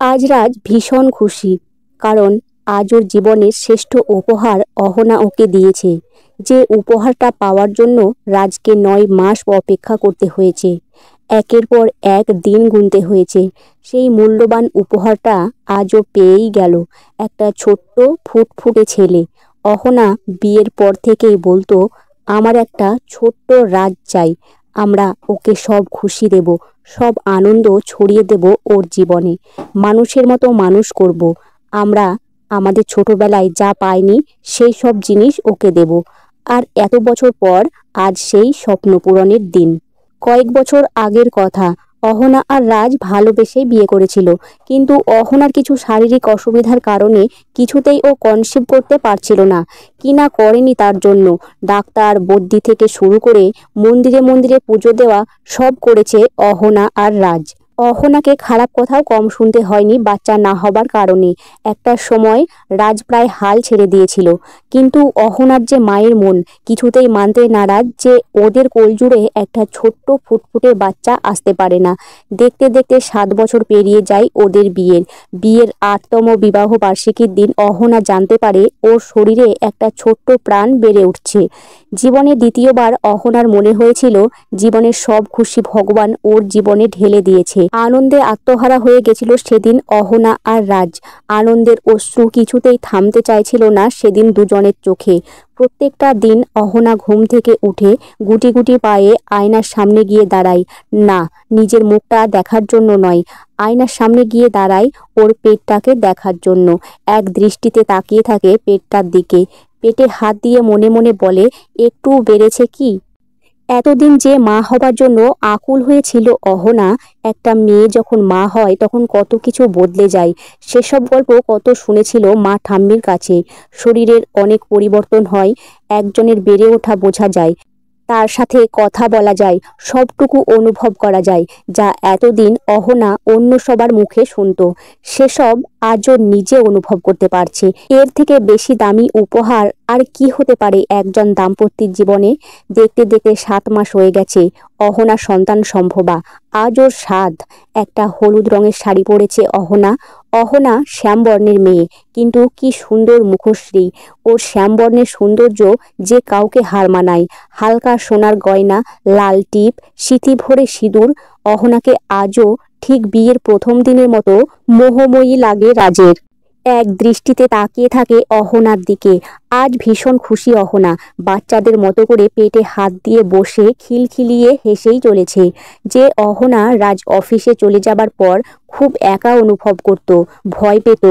আজ রাজ ভীষণ খুশি, কারণ আজ ওর জীবনের শ্রেষ্ঠ উপহার অহনা ওকে দিয়েছে। যে উপহারটা পাওয়ার জন্য রাজকে 9 মাস অপেক্ষা করতে হয়েছে, একের পর এক দিন গুনতে হয়েছে। সেই মূল্যবান উপহারটা আজও পেয়েই গেল। একটা ছোট্ট ফুটফুটে ছেলে। অহনা বিয়ের পর থেকেই বলতো, আমার একটা ছোট্ট রাজ চাই। আমরা ওকে সব খুশি দেব, সব আনন্দ ছড়িয়ে দেব ওর জীবনে। মানুষের মতো মানুষ করব। আমরা আমাদের ছোটবেলায় যা পাইনি সেই সব জিনিস ওকে দেব। আর এত বছর পর আজ সেই স্বপ্ন পূরণের দিন। কয়েক বছর আগের কথা। অহনা আর রাজ ভালোবেসে বিয়ে করেছিল, কিন্তু অহনার কিছু শারীরিক অসুবিধার কারণে কিছুতেই ও কনসিভ করতে পারছিল না। কি না করেনি তার জন্য। ডাক্তার, বদ্যি থেকে শুরু করে মন্দিরে মন্দিরে পুজো দেওয়া সব করেছে অহনা আর রাজ। অহনাকে খারাপ কথাও কম শুনতে হয়নি বাচ্চা না হবার কারণে। একটা সময় রাজ প্রায় হাল ছেড়ে দিয়েছিল, কিন্তু অহনার যে মায়ের মন কিছুতেই মানতে নারাজ যে ওদের কোলজুড়ে একটা ছোট্ট ফুটফুটে বাচ্চা আসতে পারে না। দেখতে দেখতে 7 বছর পেরিয়ে যায় ওদের বিয়ের 8তম বিবাহ বার্ষিকীর দিন অহনা জানতে পারে ওর শরীরে একটা ছোট্ট প্রাণ বেড়ে উঠছে। জীবনে দ্বিতীয়বার অহনার মনে হয়েছিল জীবনের সব খুশি ভগবান ওর জীবনে ঢেলে দিয়েছে। আনন্দে আত্মহারা হয়ে গেছিল সেদিন অহনা আর রাজ। আনন্দের অশ্রু কিছুতেই থামতে চাইছিল না সেদিন দুজনের চোখে। প্রত্যেকটা দিন অহনা ঘুম থেকে উঠে গুটি গুটি পায়ে আয়নার সামনে গিয়ে দাঁড়ায়। না, নিজের মুখটা দেখার জন্য নয়, আয়নার সামনে গিয়ে দাঁড়ায় ওর পেটটাকে দেখার জন্য। এক দৃষ্টিতে তাকিয়ে থাকে পেটটার দিকে। পেটে হাত দিয়ে মনে মনে বলে, একটু বেড়েছে কি? এতদিন যে মা হবার জন্য আকুল হয়েছিল অহনা, একটা মেয়ে যখন মা হয় তখন কত কিছু বদলে যায়। সেসব গল্প কত শুনেছিল মা ঠাম্মির কাছে। শরীরের অনেক পরিবর্তন হয়, একজনের বেড়ে ওঠা বোঝা যায়, তার সাথে কথা বলা যায়, সবটুকু অনুভব করা যায় যা এতদিন অহনা অন্য সবার মুখে শুনতো। সেসব আজও নিজে অনুভব করতে পারছে। এর থেকে বেশি দামি উপহার আর কি হতে পারে একজন দাম্পত্যের জীবনে? দেখতে দেখতে 7 মাস হয়ে গেছে অহনা সন্তান সম্ভবা। আজ ওর 7। একটা হলুদ রঙের শাড়ি পরেছে অহনা। অহনা শ্যামবর্ণের মেয়ে, কিন্তু কি সুন্দর মুখশ্রী। ওর শ্যামবর্ণের সৌন্দর্য যে কাউকে হার মানায়। হালকা সোনার গয়না, লাল টিপ, সিথি ভরে সিঁদুর। অহনাকে আজও ঠিক বিয়ের প্রথম দিনের মতো মোহময়ী লাগে রাজের। এক দৃষ্টিতে তাকিয়ে থাকে অহনার দিকে। আজ ভীষণ খুশি অহনা। বাচ্চাদের মতো করে পেটে হাত দিয়ে বসে খিলখিলিয়ে হেসেই চলেছে। যে অহনা রাজ অফিসে চলে যাবার পর খুব একা অনুভব করত, ভয় পেত,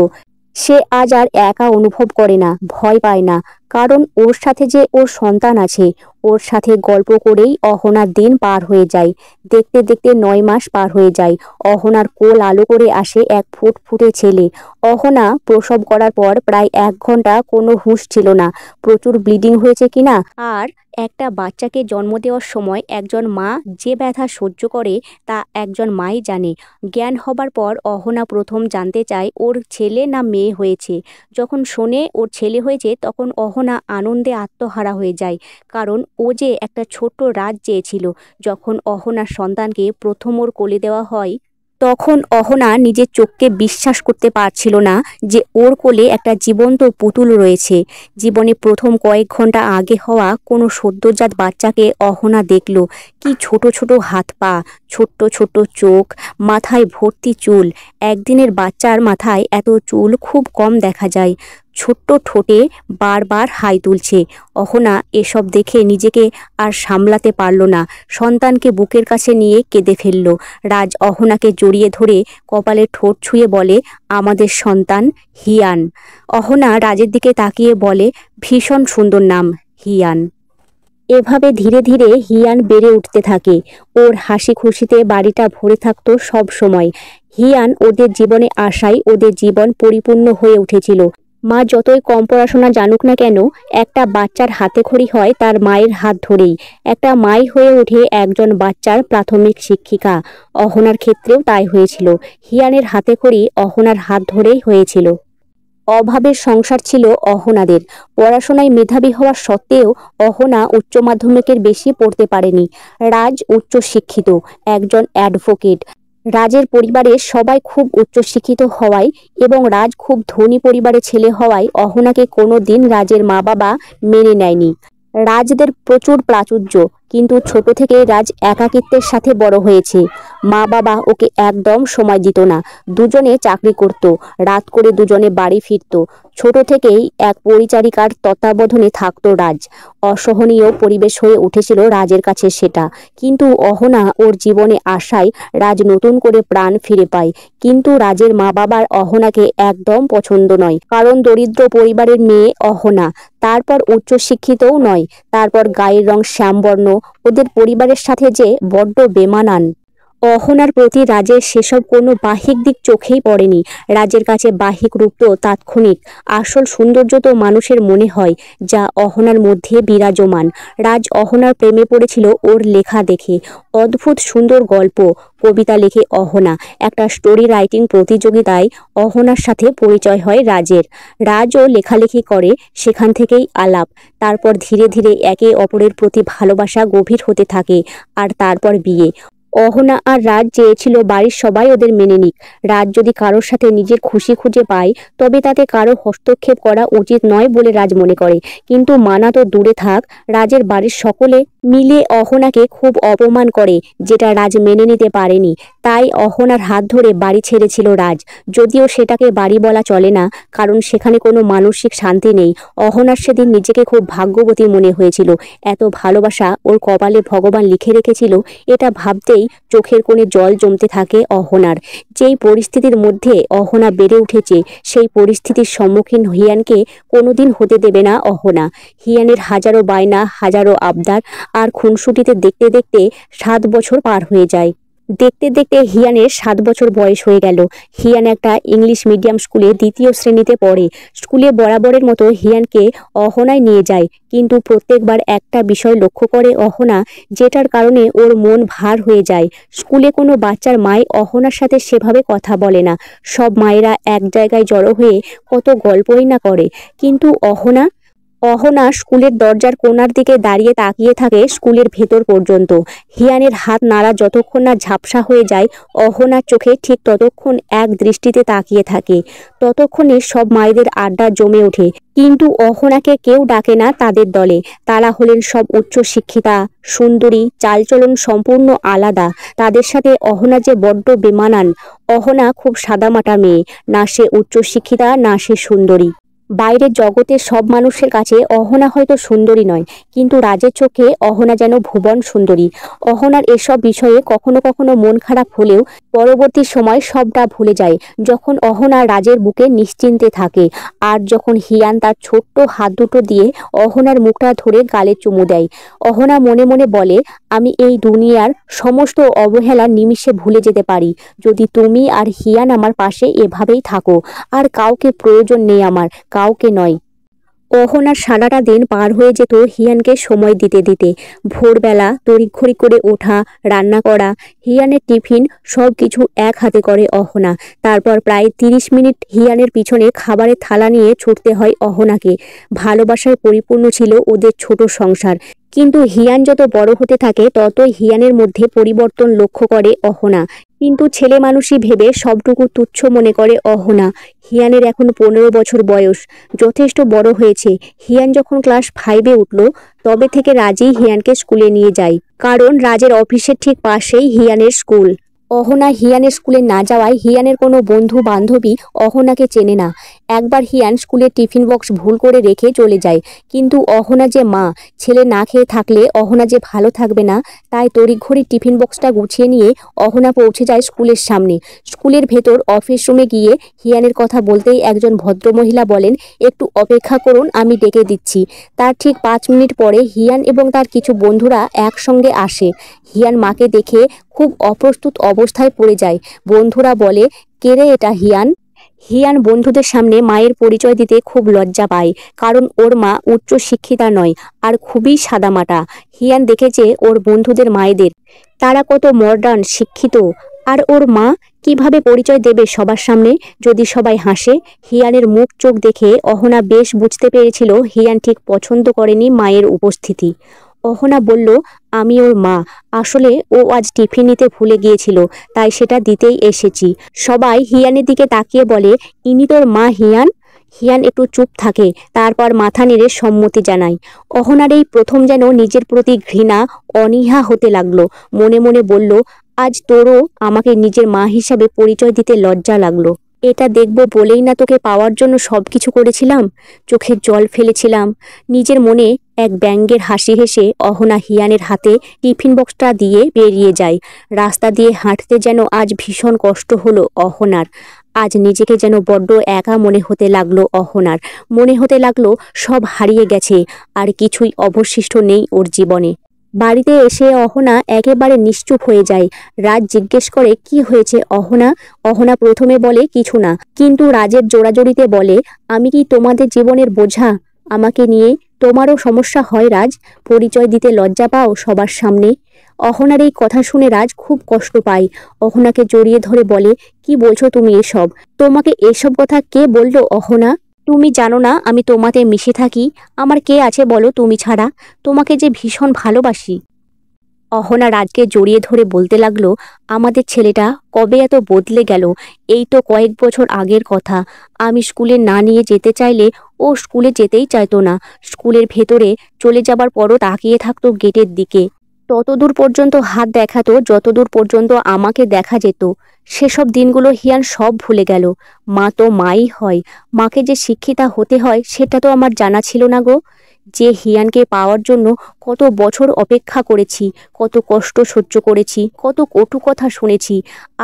সে আজ আর একা অনুভব করে না, ভয় পায় না। কারণ ওর সাথে যে ওর সন্তান আছে। ওর সাথে গল্প করেই অহনার দিন পার হয়ে যায়। দেখতে দেখতে 9 মাস পার হয়ে যায়। অহনার কোল আলো করে আসে এক ফুটফুটে ছেলে। অহনা প্রসব করার পর প্রায় 1 ঘন্টা কোনো হুঁশ ছিল না, প্রচুর ব্লিডিং হয়েছে কিনা। আর একটা বাচ্চাকে জন্ম দেওয়ার সময় একজন মা যে ব্যথা সহ্য করে তা একজন মাই জানে। জ্ঞান হবার পর অহনা প্রথম জানতে চায় ওর ছেলে না মেয়ে হয়েছে। যখন শোনে ওর ছেলে হয়েছে তখন অহনা আনন্দে আত্মহারা হয়ে যায়, কারণ ও যে একটা ছোট্ট রাজ চেয়েছিল। যখন অহনার সন্তানকে প্রথম ওর কোলে দেওয়া হয় তখন অহনা নিজের চোখকে বিশ্বাস করতে পারছিল না যে ওর কোলে একটা জীবন্ত পুতুল রয়েছে। জীবনে প্রথম কয়েক ঘন্টা আগে হওয়া কোনো সদ্যোজাত বাচ্চাকে অহনা দেখল। কি ছোট ছোট হাত পা, ছোট্ট ছোট্ট চোখ, মাথায় ভর্তি চুল। একদিনের বাচ্চার মাথায় এত চুল খুব কম দেখা যায়। ছোট্ট ঠোঁটে বারবার হাই তুলছে। অহনা এসব দেখে নিজেকে আর সামলাতে পারল না। সন্তানকে বুকের কাছে নিয়ে কেঁদে ফেলল। রাজ অহনাকে জড়িয়ে ধরে কপালে ঠোঁট ছুঁয়ে বলে, আমাদের সন্তান হিয়ান। অহনা রাজের দিকে তাকিয়ে বলে, ভীষণ সুন্দর নাম, হিয়ান। এভাবে ধীরে ধীরে হিয়ান বেড়ে উঠতে থাকে। ওর হাসি খুশিতে বাড়িটা ভরে থাকতো সব সময়। হিয়ান ওদের জীবনে আসায় ওদের জীবন পরিপূর্ণ হয়ে উঠেছিল। মা যতই কম পড়াশোনা জানুক না কেন, একটা বাচ্চার হাতেখড়ি হয় তার মায়ের হাত ধরেই। একটা মাই হয়ে ওঠে একজন বাচ্চার প্রাথমিক শিক্ষিকা। অহনার ক্ষেত্রেও তাই হয়েছিল। হিয়ানের হাতেখড়ি অহনার হাত ধরেই হয়েছিল। অভাবের সংসার ছিল অহনাদের। পড়াশোনায় মেধাবী হওয়া সত্ত্বেও অহনা উচ্চ মাধ্যমিকের বেশি পড়তে পারেনি। রাজ উচ্চ শিক্ষিত, একজন অ্যাডভোকেট। রাজের পরিবারের সবাই খুব উচ্চশিক্ষিত হওয়ায় এবং রাজ খুব ধনী পরিবারের ছেলে হওয়ায় অহনাকে কোনো দিন রাজের মা বাবা মেনে নেয়নি। রাজদের প্রচুর প্রাচুর্য, কিন্তু ছোট থেকেই রাজ একাকিত্বের সাথে বড় হয়েছে। মা বাবা ওকে একদম সময় দিত না। দুজনে চাকরি করত, রাত করে দুজনে বাড়ি ফিরত। ছোট থেকেই এক পরিচারিকার তত্ত্বাবধানে থাকতো রাজ। অসহনীয় পরিবেশ হয়ে উঠেছিল রাজের কাছে সেটা। কিন্তু অহনা ওর জীবনে আসায় রাজ নতুন করে প্রাণ ফিরে পায়। কিন্তু রাজের মা বাবার অহনাকে একদম পছন্দ নয়, কারণ দরিদ্র পরিবারের মেয়ে অহনা, তারপর উচ্চশিক্ষিতও নয়, তারপর গায়ের রং শ্যামবর্ণ। ওদের পরিবারের সাথে যে বড্ড বেমানান। অহনার প্রতি রাজের সেসব কোনো বাহ্যিক দিক চোখেই পড়েনি। রাজের কাছে বাহ্যিক রূপ তো তাৎক্ষণিক, আসল সৌন্দর্য তো মানুষের মনে হয়, যা অহনার মধ্যে বিরাজমান। রাজ অহনার প্রেমে পড়েছিল ওর লেখা দেখে। অদ্ভুত সুন্দর গল্প, কবিতা লেখে অহনা। একটা স্টোরি রাইটিং প্রতিযোগিতায় অহনার সাথে পরিচয় হয় রাজের। রাজও লেখালেখি করে, সেখান থেকেই আলাপ। তারপর ধীরে ধীরে একে অপরের প্রতি ভালোবাসা গভীর হতে থাকে, আর তারপর বিয়ে। অহনা আর রাজ চেয়েছিল বাড়ির সবাই ওদের মেনে নিক। রাজ যদি কারোর সাথে নিজের খুশি খুঁজে পায়, তবে তাতে কারো হস্তক্ষেপ করা উচিত নয় বলে রাজ মনে করে। কিন্তু মানা তো দূরে থাক, রাজের বাড়ির সকলে মিলে অহনাকে খুব অপমান করে, যেটা রাজ মেনে নিতে পারেনি। তাই অহনার হাত ধরে বাড়ি ছেড়েছিল রাজ। যদিও সেটাকে বাড়ি বলা চলে না, কারণ সেখানে কোনো মানসিক শান্তি নেই। অহনার সেদিন নিজেকে খুব ভাগ্যবতী মনে হয়েছিল। এত ভালোবাসা ওর কপালে ভগবান লিখে রেখেছিল, এটা ভাবতেই চোখের কোণে জল জমতে থাকে অহনার। যেই পরিস্থিতির মধ্যে অহনা বেড়ে উঠেছে, সেই পরিস্থিতির সম্মুখীন হিয়ানকে কোনোদিন হতে দেবে না অহনা। হিয়ানের হাজারো বায়না, হাজারো আবদার আর খুনসুটিতে দেখতে দেখতে 7 বছর পার হয়ে যায়। দেখতে দেখতে হিয়ানের 7 বছর বয়স হয়ে গেল। হিয়ান একটা ইংলিশ মিডিয়াম স্কুলে 2য় শ্রেণীতে পড়ে। স্কুলে বরাবরের মতো হিয়ানকে অহনায় নিয়ে যায়, কিন্তু প্রত্যেকবার একটা বিষয় লক্ষ্য করে অহনা, যেটার কারণে ওর মন ভার হয়ে যায়। স্কুলে কোনো বাচ্চার মাই অহনার সাথে সেভাবে কথা বলে না। সব মায়েরা এক জায়গায় জড়ো হয়ে কত গল্পই না করে, কিন্তু অহনা স্কুলের দরজার কোণার দিকে দাঁড়িয়ে তাকিয়ে থাকে স্কুলের ভেতর পর্যন্ত। হিয়ানের হাত নাড়া যতক্ষণ না ঝাপসা হয়ে যায়, অহনার চোখে ঠিক ততক্ষণ এক দৃষ্টিতে তাকিয়ে থাকে। ততক্ষণে সব মায়েদের আড্ডা জমে ওঠে, কিন্তু অহনাকে কেউ ডাকে না তাদের দলে। তারা হলেন সব উচ্চশিক্ষিতা, সুন্দরী, চালচলন সম্পূর্ণ আলাদা। তাদের সাথে অহনা যে বড্ড বেমানান। অহনা খুব সাদামাটা মেয়ে, না সে উচ্চশিক্ষিতা, না সে সুন্দরী। বাইরের জগতের সব মানুষের কাছে অহনা হয়তো সুন্দরী নয়, কিন্তু রাজের চোখে অহনা যেন ভুবন সুন্দরী। অহনার এসব বিষয়ে কখনো কখনো মন খারাপ হলেও পরবর্তী সময় সবটা ভুলে যায়, যখন অহনা রাজের বুকে নিশ্চিন্তে থাকে। আর যখন হিয়ান তার ছোট্ট হাত দুটো দিয়ে অহনার মুখটা ধরে গালে চুমু দেয়, অহনা মনে মনে বলে, আমি এই দুনিয়ার সমস্ত অবহেলা নিমিষে ভুলে যেতে পারি, যদি তুমি আর হিয়ান আমার পাশে এভাবেই থাকো। আর কাউকে প্রয়োজন নেই আমার, কাউকে নয়। অহনার সারাটা দিন পার হয়ে যেত হিয়ানকে সময় দিতে দিতে। ভোরবেলা তড়িঘড়ি করে ওঠা, রান্না করা, হিয়ানের টিফিন, সব কিছু এক হাতে করে অহনা। তারপর প্রায় 30 মিনিট হিয়ানের পিছনে খাবারের থালা নিয়ে ছুটতে হয় অহনাকে। ভালোবাসায় পরিপূর্ণ ছিল ওদের ছোট সংসার। কিন্তু হিয়ান যত বড় হতে থাকে, ততই হিয়ানের মধ্যে পরিবর্তন লক্ষ্য করে অহনা। কিন্তু ছেলে মানুষই ভেবে সবটুকু তুচ্ছ মনে করে অহনা। হিয়ানের এখন 15 বছর বয়স, যথেষ্ট বড় হয়েছে। হিয়ান যখন ক্লাস 5-এ উঠল, তবে থেকে রাজই হিয়ানকে স্কুলে নিয়ে যায়, কারণ রাজের অফিসের ঠিক পাশেই হিয়ানের স্কুল। অহনা হিয়ানের স্কুলে না যাওয়ায় হিয়ানের কোনো বন্ধু বান্ধবী অহনাকে চেনে না। একবার হিয়ান স্কুলের টিফিন বক্স ভুল করে রেখে চলে যায়, কিন্তু অহনা যে মা, ছেলে না খেয়ে থাকলে অহনা যে ভালো থাকবে না, তাই তড়িঘড়ি টিফিন বক্সটা গুছিয়ে নিয়ে অহনা পৌঁছে যায় স্কুলের সামনে। স্কুলের ভেতর অফিস রুমে গিয়ে হিয়ানের কথা বলতেই একজন ভদ্রমহিলা বলেন, একটু অপেক্ষা করুন, আমি ডেকে দিচ্ছি। তার ঠিক 5 মিনিট পরে হিয়ান এবং তার কিছু বন্ধুরা একসঙ্গে আসে। হিয়ান মাকে দেখে খুব অপ্রস্তুত অবস্থায় পড়ে যায়। বন্ধুরা বলে, কে রে এটা হিয়ান? হিয়ান বন্ধুদের সামনে মায়ের পরিচয় দিতে খুব লজ্জা পায়, কারণ ওর মা উচ্চ শিক্ষিতা নয় আর খুবই সাদামাটা। হিয়ান দেখেছে ওর বন্ধুদের মায়েদের, তারা কত মডার্ন, শিক্ষিত, আর ওর মা কিভাবে পরিচয় দেবে সবার সামনে যদি সবাই হাসে। হিয়ানের মুখ চোখ দেখে অহনা বেশ বুঝতে পেরেছিল হিয়ান ঠিক পছন্দ করেনি মায়ের উপস্থিতি। অহনা বলল, আমি ওর মা। আসলে ও আজ টিফিন নিতে ভুলে গিয়েছিল, তাই সেটা দিতেই এসেছি। সবাই হিয়ানের দিকে তাকিয়ে বলে, ইনি তোর মা হিয়ান? হিয়ান একটু চুপ থাকে, তারপর মাথা নেড়ে সম্মতি জানায়। অহনার এই প্রথম যেন নিজের প্রতি ঘৃণা, অনীহা হতে লাগলো। মনে মনে বলল, আজ তোরও আমাকে নিজের মা হিসাবে পরিচয় দিতে লজ্জা লাগলো। এটা দেখব বলেই না তোকে পাওয়ার জন্য সব কিছু করেছিলাম, চোখের জল ফেলেছিলাম। নিজের মনে এক ব্যঙ্গের হাসি হেসে অহনা হিয়ানের হাতে টিফিন বক্সটা দিয়ে বেরিয়ে যায়। রাস্তা দিয়ে হাঁটতে যেন আজ ভীষণ কষ্ট হলো অহনার। আজ নিজেকে যেন বড্ড একা মনে হতে লাগলো অহনার। মনে হতে লাগলো সব হারিয়ে গেছে, আর কিছুই অবশিষ্ট নেই ওর জীবনে। বাড়িতে এসে অহনা একেবারে নিশ্চুপ হয়ে যায়। রাজ জিজ্ঞেস করে, কি হয়েছে অহনা? অহনা প্রথমে বলে কিছু না, কিন্তু রাজের জোড়াজড়িতে বলে, আমি কি তোমাদের জীবনের বোঝা? আমাকে নিয়ে তোমারও সমস্যা হয় রাজ? পরিচয় দিতে লজ্জা পাও সবার সামনে? অহনার এই কথা শুনে রাজ খুব কষ্ট পায়। অহনাকে জড়িয়ে ধরে বলে, কি বলছো তুমি এসব? তোমাকে এসব কথা কে বললো অহনা? তুমি জানো না আমি তোমাতে মিশে থাকি? আমার কে আছে বলো তুমি ছাড়া? তোমাকে যে ভীষণ ভালোবাসি। অহনা রাজকে জড়িয়ে ধরে বলতে লাগলো, আমাদের ছেলেটা কবে এত বদলে গেল! এই তো কয়েক বছর আগের কথা। আমি স্কুলে না নিয়ে যেতে চাইলে ও স্কুলে যেতেই চাইতো না। স্কুলের ভেতরে চলে যাবার পরও তাকিয়ে থাকতো গেটের দিকে। ততদূর পর্যন্ত হাত দেখাতো যতদূর পর্যন্ত আমাকে দেখা যেত। সেসব দিনগুলো হিয়ান সব ভুলে গেল। মা তো মাই হয়, মাকে যে শিক্ষিতা হতে হয় সেটা তো আমার জানা ছিল না গো। যে হিয়ানকে পাওয়ার জন্য কত বছর অপেক্ষা করেছি, কত কষ্ট সহ্য করেছি, কত কটু কথা শুনেছি,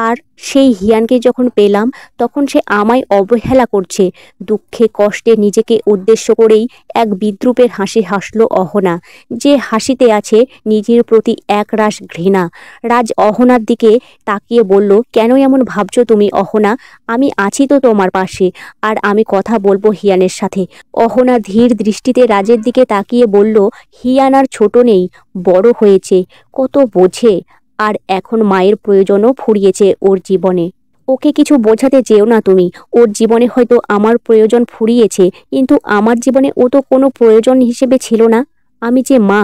আর সেই হিয়ানকে যখন পেলাম তখন সে আমায় অবহেলা করছে। দুঃখে কষ্টে নিজেকে উদ্দেশ্য করেই এক বিদ্রূপের হাসি হাসলো অহনা, যে হাসিতে আছে নিজের প্রতি একরাশ ঘৃণা। রাজ অহনার দিকে তাকিয়ে বলল, কেন এমন ভাবছো তুমি অহনা? আমি আছি তো তোমার পাশে, আর আমি কথা বলবো হিয়ানের সাথে। অহনা ধীর দৃষ্টিতে রাজের দিকে তাকিয়ে বলল, হিয়ান আর ছোট নেই, বড় হয়েছে, কত বোঝে, আর এখন মায়ের প্রয়োজনও ফুরিয়েছে ওর জীবনে। ওকে কিছু বোঝাতে চেও না তুমি। ওর জীবনে হয়তো আমার প্রয়োজন ফুরিয়েছে, কিন্তু আমার জীবনে ও তো কোনো প্রয়োজন হিসেবে ছিল না। আমি যে মা,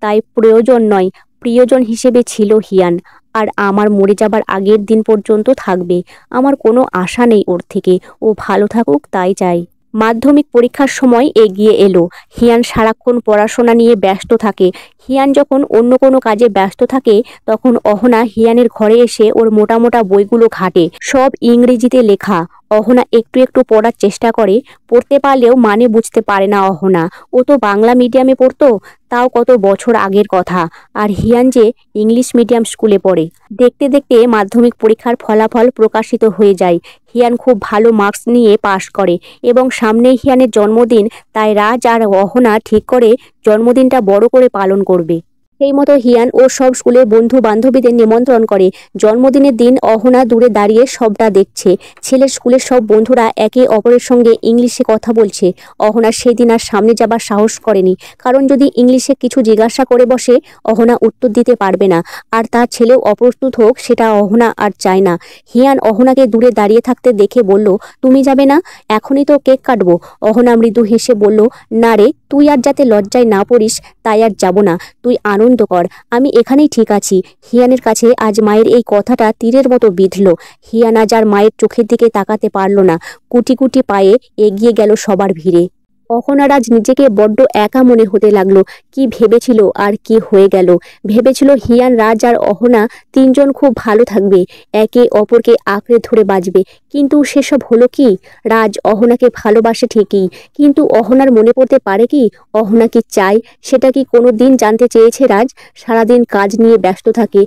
তাই প্রয়োজন নয়, প্রিয়জন হিসেবে ছিল হিয়ান। আর আমার মরে যাবার আগের দিন পর্যন্ত থাকবে। আমার কোনো আশা নেই ওর থেকে। ও ভালো থাকুক তাই চাই। মাধ্যমিক পরীক্ষার সময় এগিয়ে এলো। হিয়ান সারাক্ষণ পড়াশোনা নিয়ে ব্যস্ত থাকে। হিয়ান যখন অন্য কোনো কাজে ব্যস্ত থাকে তখন অহনা হিয়ানের ঘরে এসে ওর মোটা মোটা বইগুলো ঘাটে। সব ইংরেজিতে লেখা। অহনা একটু একটু পড়ার চেষ্টা করে, পড়তে পারলেও মানে বুঝতে পারে না অহনা। ও তো বাংলা মিডিয়ামে পড়তো, তাও কত বছর আগের কথা। আর হিয়ান যে ইংলিশ মিডিয়াম স্কুলে পড়ে। দেখতে দেখতে মাধ্যমিক পরীক্ষার ফলাফল প্রকাশিত হয়ে যায়। হিয়ান খুব ভালো মার্কস নিয়ে পাশ করে এবং সামনেই হিয়ানের জন্মদিন, তাই রাজ আর অহনা ঠিক করে জন্মদিনটা বড় করে পালন করবে। সেই মতো হিয়ান ও সব স্কুলের বন্ধু বান্ধবীদের নিমন্ত্রণ করে। জন্মদিনের দিন অহনা দূরে দাঁড়িয়ে সবটা দেখছে। ছেলের স্কুলের সব বন্ধুরা একে অপরের সঙ্গে ইংলিশে কথা বলছে। অহনা সেদিন আর সামনে যাবার সাহস করেনি, কারণ যদি ইংলিশে কিছু জিজ্ঞাসা করে বসে অহনা উত্তর দিতে পারবে না, আর তার ছেলেও অপ্রস্তুত হোক সেটা অহনা আর চায় না। হিয়ান অহনাকে দূরে দাঁড়িয়ে থাকতে দেখে বলল, তুমি যাবে না? এখনই তো কেক কাটবো। অহনা মৃদু হেসে বলল, না রে, তুই আর যাতে লজ্জায় না পড়িস তাই আর যাব না। তুই আনন্দ কর, আমি এখানেই ঠিক আছি। হিয়ানের কাছে আজ মায়ের এই কথাটা তীরের মতো বিঁধল। হিয়ান আজ আর মায়ের চোখের দিকে তাকাতে পারল না। কুটি কুটি পায়ে এগিয়ে গেল সবার ভিড়ে। অহনা রাজ নিজেকে বড্ড একা মনে হতে লাগলো। কি ভেবেছিল আর কি হয়ে গেল। ভেবেছিল হিয়ান, রাজ আর অহনা তিনজন খুব ভালো থাকবে, একে অপরকে আঁকড়ে ধরে বাঁচবে। কিন্তু সেসব হলো কি? রাজ অহনাকে ভালোবাসে ঠিকই, কিন্তু অহনার মনে পড়তে পারে কি অহনা কি চায়? সেটা কি কোনো দিন জানতে চেয়েছে রাজ? সারাদিন কাজ নিয়ে ব্যস্ত থাকে,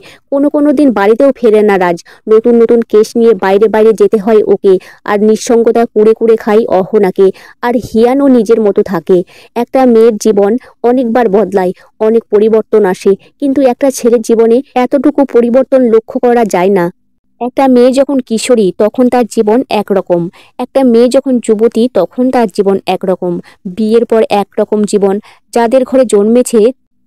কোনো দিন বাড়িতেও ফেরে না রাজ। নতুন নতুন কেস নিয়ে বাইরে বাইরে যেতে হয় ওকে, আর নিঃসঙ্গতা কুড়ে কুড়ে খাই অহনাকে। আর হিয়ানও নিজের মতো থাকে। একটা মেয়ের জীবন অনেকবার বদলায়, অনেক পরিবর্তন আসে, কিন্তু একটা ছেলের জীবনে এতটুকু পরিবর্তন লক্ষ্য করা যায় না। একটা মেয়ে যখন কিশোরী তখন তার জীবন একরকম, একটা মেয়ে যখন যুবতী তখন তার জীবন একরকম, বিয়ের পর একরকম জীবন। যাদের ঘরে জন্মেছে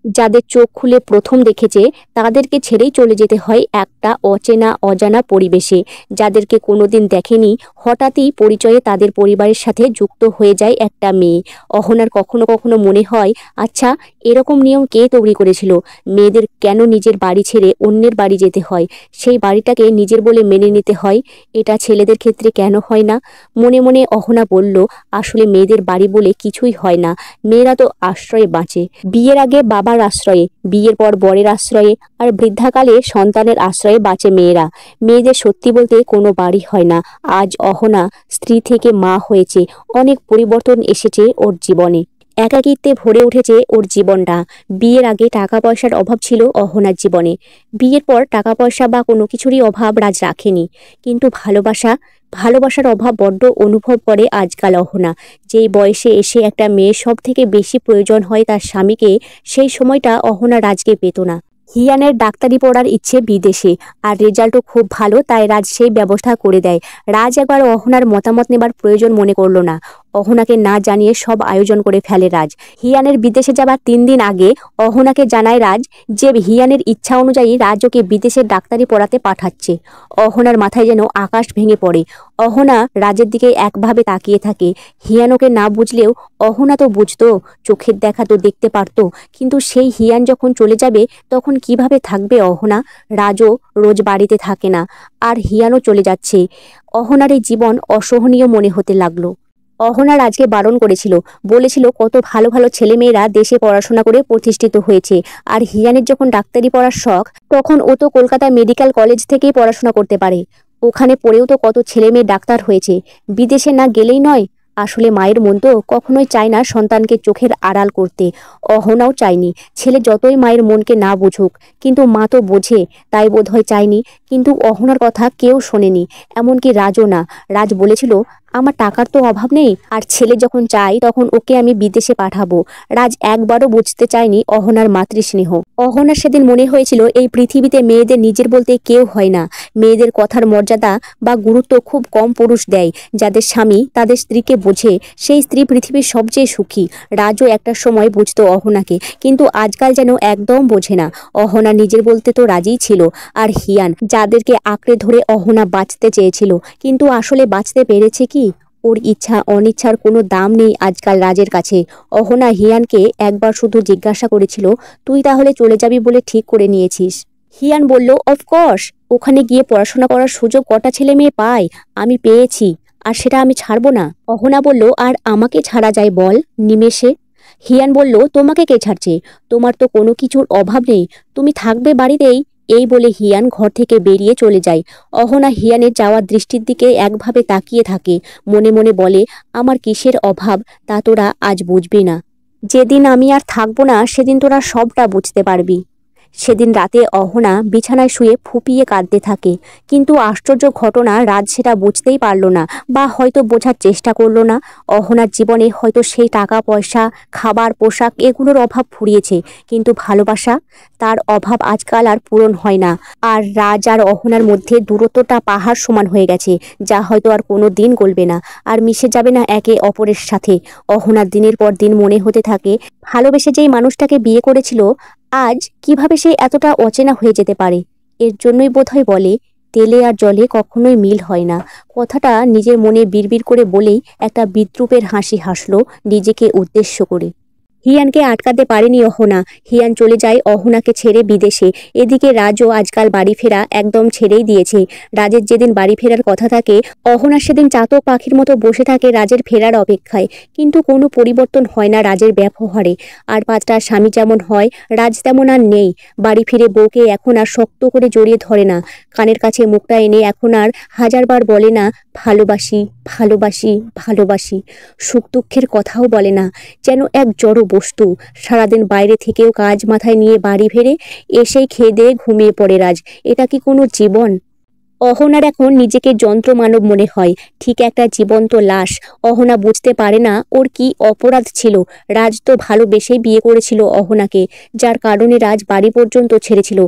যাদের চোখ খুলে প্রথম দেখেছে তাদেরকে ছেড়েই চলে যেতে হয় একটা অচেনা অজানা পরিবেশে। যাদেরকে কোনোদিন দেখেনি হঠাৎই পরিচয়ে তাদের পরিবারের সাথে যুক্ত হয়ে যায় একটা মেয়ে। অহনার কখনো কখনো মনে হয়, আচ্ছা এরকম নিয়ম কে তৈরি করেছিল? মেয়েদের কেন নিজের বাড়ি ছেড়ে অন্যের বাড়ি যেতে হয়? সেই বাড়িটাকে নিজের বলে মেনে নিতে হয়। এটা ছেলেদের ক্ষেত্রে কেন হয় না? মনে মনে অহনা বলল, আসলে মেয়েদের বাড়ি বলে কিছুই হয় না, মেয়েরা তো আশ্রয়ে বাঁচে। বিয়ের আগে বাবার আশ্রয়ে, বিয়ের পর বরের আশ্রয়ে, আর বৃদ্ধাকালে সন্তানের আশ্রয়ে বাঁচে মেয়েরা। মেয়েদের সত্যি বলতে কোনো বাড়ি হয় না। আজ অহনা স্ত্রী থেকে মা হয়েছে, অনেক পরিবর্তন এসেছে ওর জীবনে। একাকিত্বে ভরে উঠেছে ওর জীবনটা। বিয়ের আগে টাকা পয়সার অভাব ছিল অহনার জীবনে। বিয়ের পর টাকা পয়সা বা কোনো কিছুরই অভাব রাজ রাখেনি, কিন্তু ভালোবাসার অভাব বড্ড অনুভব করে আজকাল অহনা। যেই বয়সে এসে একটা মেয়ের সব থেকে বেশি প্রয়োজন হয় তার স্বামীকে, সেই সময়টা অহনা রাজকে পেত না। হিয়ানের ডাক্তারি পড়ার ইচ্ছে বিদেশে, আর রেজাল্টও খুব ভালো, তাই রাজ সেই ব্যবস্থা করে দেয়। রাজ একবার অহনার মতামত নেবার প্রয়োজন মনে করলো না। অহনাকে না জানিয়ে সব আয়োজন করে ফেলে রাজ। হিয়ানের বিদেশে যাবার 3 দিন আগে অহনাকে জানায় রাজ যে হিয়ানের ইচ্ছা অনুযায়ী রাজ ওকে বিদেশে ডাক্তারি পড়াতে পাঠাচ্ছে। অহনার মাথায় যেন আকাশ ভেঙে পড়ে। অহনা রাজের দিকে একভাবে তাকিয়ে থাকে। হিয়ান ওকে না বুঝলেও অহনা তো বুঝতো, চোখের দেখা তো দেখতে পারতো। কিন্তু সেই হিয়ান যখন চলে যাবে তখন কিভাবে থাকবে অহনা? রাজও রোজ বাড়িতে থাকে না, আর হিয়ানও চলে যাচ্ছে। অহনার এই জীবন অসহনীয় মনে হতে লাগলো। অহনা রাজকে বারণ করেছিল, বলেছিল কত ভালো ভালো ছেলেমেয়েরা দেশে পড়াশোনা করে প্রতিষ্ঠিত হয়েছে, আর হিয়ানের যখন ডাক্তারি পড়ার শখ, তখন ও তো কলকাতা মেডিকেল কলেজ থেকেই পড়াশোনা করতে পারে। ওখানে পড়েও তো কত ছেলেমেয়ে ডাক্তার হয়েছে, বিদেশে না গেলেই নয়। আসলে মায়ের মন তো কখনোই চায় না সন্তানকে চোখের আড়াল করতে। অহনাও চায়নি ছেলে যতই মায়ের মনকে না বুঝুক, কিন্তু মা তো বোঝে, তাই বোধহয় চায়নি। কিন্তু অহনার কথা কেউ শোনেনি, এমনকি রাজও না। রাজ বলেছিল, আমার টাকার তো অভাব নেই, আর ছেলে যখন চাই তখন ওকে আমি বিদেশে পাঠাবো। রাজ একবারও বুঝতে চায়নি অহনার মাতৃস্নেহ। অহনার সেদিন মনে হয়েছিল এই পৃথিবীতে মেয়েদের নিজের বলতে কেউ হয় না। মেয়েদের কথার মর্যাদা বা গুরুত্ব খুব কম পুরুষ দেয়। যাদের স্বামী তাদের স্ত্রীকে বোঝে, সেই স্ত্রী পৃথিবীর সবচেয়ে সুখী। রাজও একটা সময় বুঝতো অহনাকে, কিন্তু আজকাল যেন একদম বোঝে না। অহনা নিজের বলতে তো রাজিই ছিল, আর হিয়ান যাদেরকে আঁকড়ে ধরে অহনা বাঁচতে চেয়েছিল, কিন্তু আসলে বাঁচতে পেরেছে কি? ওর ইচ্ছা অনিচ্ছার কোনো দাম নেই আজকাল রাজের কাছে। অহনা হিয়ানকে একবার শুধু জিজ্ঞাসা করেছিল, তুই তাহলে চলে যাবি বলে ঠিক করে নিয়েছিস? হিয়ান বলল, অফকোর্স, ওখানে গিয়ে পড়াশোনা করার সুযোগ কটা ছেলে মেয়ে পায়, আমি পেয়েছি, আর সেটা আমি ছাড়বো না। অহনা বলল, আর আমাকে ছাড়া যায় বল নিমেষে? হিয়ান বলল, তোমাকে কে ছাড়ছে? তোমার তো কোনো কিছুর অভাব নেই, তুমি থাকবে বাড়িতেই। এই বলে হিয়ান ঘর থেকে বেরিয়ে চলে যায়। অহনা হিয়ানের যাওয়ার দৃষ্টির দিকে একভাবে তাকিয়ে থাকে। মনে মনে বলে, আমার কিসের অভাব তা তোরা আজ বুঝবি না। যেদিন আমি আর থাকবো না সেদিন তোরা সবটা বুঝতে পারবি। সেদিন রাতে অহনা বিছানায় শুয়ে ফুপিয়ে কাঁদতে থাকে, কিন্তু আশ্চর্য ঘটনা, রাজ সেটা বুঝতেই পারল না, বা হয়তো বোঝার চেষ্টা করলো না। অহনার জীবনে হয়তো সেই টাকা পয়সা, খাবার, পোশাক এগুলোর অভাব ফুরিয়েছে, কিন্তু ভালোবাসা, তার অভাব আজকাল আর পূরণ হয় না। আর রাজ আর অহনার মধ্যে দূরত্বটা পাহাড় সমান হয়ে গেছে, যা হয়তো আর কোনো দিন গলবে না, আর মিশে যাবে না একে অপরের সাথে। অহনার দিনের পর দিন মনে হতে থাকে, ভালোবেসে যেই মানুষটাকে বিয়ে করেছিল, আজ কিভাবে সে এতটা অচেনা হয়ে যেতে পারে। এর জন্যই বোধহয় বলে, তেলে আর জলে কখনোই মিল হয় না। কথাটা নিজের মনে বিড়বিড় করে বলেই একটা বিদ্রূপের হাসি হাসল নিজেকে উদ্দেশ্য করে। হিয়ানকে আটকাতে পারেনি অহনা। হিয়ান চলে যায় অহনাকে ছেড়ে বিদেশে। এদিকে রাজও আজকাল বাড়ি ফেরা একদম ছেড়েই দিয়েছে। রাজের যেদিন বাড়ি ফেরার কথা থাকে, অহনা সেদিন চাতক পাখির মতো বসে থাকে রাজের ফেরার অপেক্ষায়। কিন্তু কোনো পরিবর্তন হয় না রাজের ব্যবহারে। আর 5টা স্বামী যেমন হয়, রাজ তেমন আর নেই। বাড়ি ফিরে বউকে এখন আর শক্ত করে জড়িয়ে ধরে না, কানের কাছে মুখটা এনে এখন আর হাজারবার বলে না, ভালোবাসি ভালোবাসি ভালোবাসি। সুখ দুঃখের কথাও বলে না, যেন এক জড় বস্তু। সারাদিন বাইরে থেকেও কাজ মাথায় নিয়ে বাড়ি ফেরে, এসেই খেয়ে দিয়ে ঘুমিয়ে পড়ে রাজ। এটা কি কোনো জীবন? অহনার এখন নিজেকে যন্ত্রমানব মনে হয়, ঠিক একটা জীবন্ত লাশ। অহনা বুঝতে পারে না ওর কি অপরাধ ছিল। রাজ তো ভালোবেসেই বিয়ে করেছিল অহনাকে, যার কারণে রাজ বাড়ি পর্যন্ত ছেড়েছিল।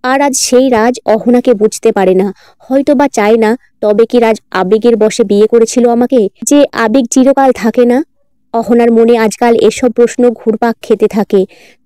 আর আজ সেই রাজ অহনাকে বুঝতে পারে না, হয়তো বা চায় না। তবে কি রাজ আবেগের বশে বিয়ে করেছিল আমাকে, যে আবেগ চিরকাল থাকে না? অহনার মনে আজকাল এসব প্রশ্ন ঘুরপাক খেতে থাকে।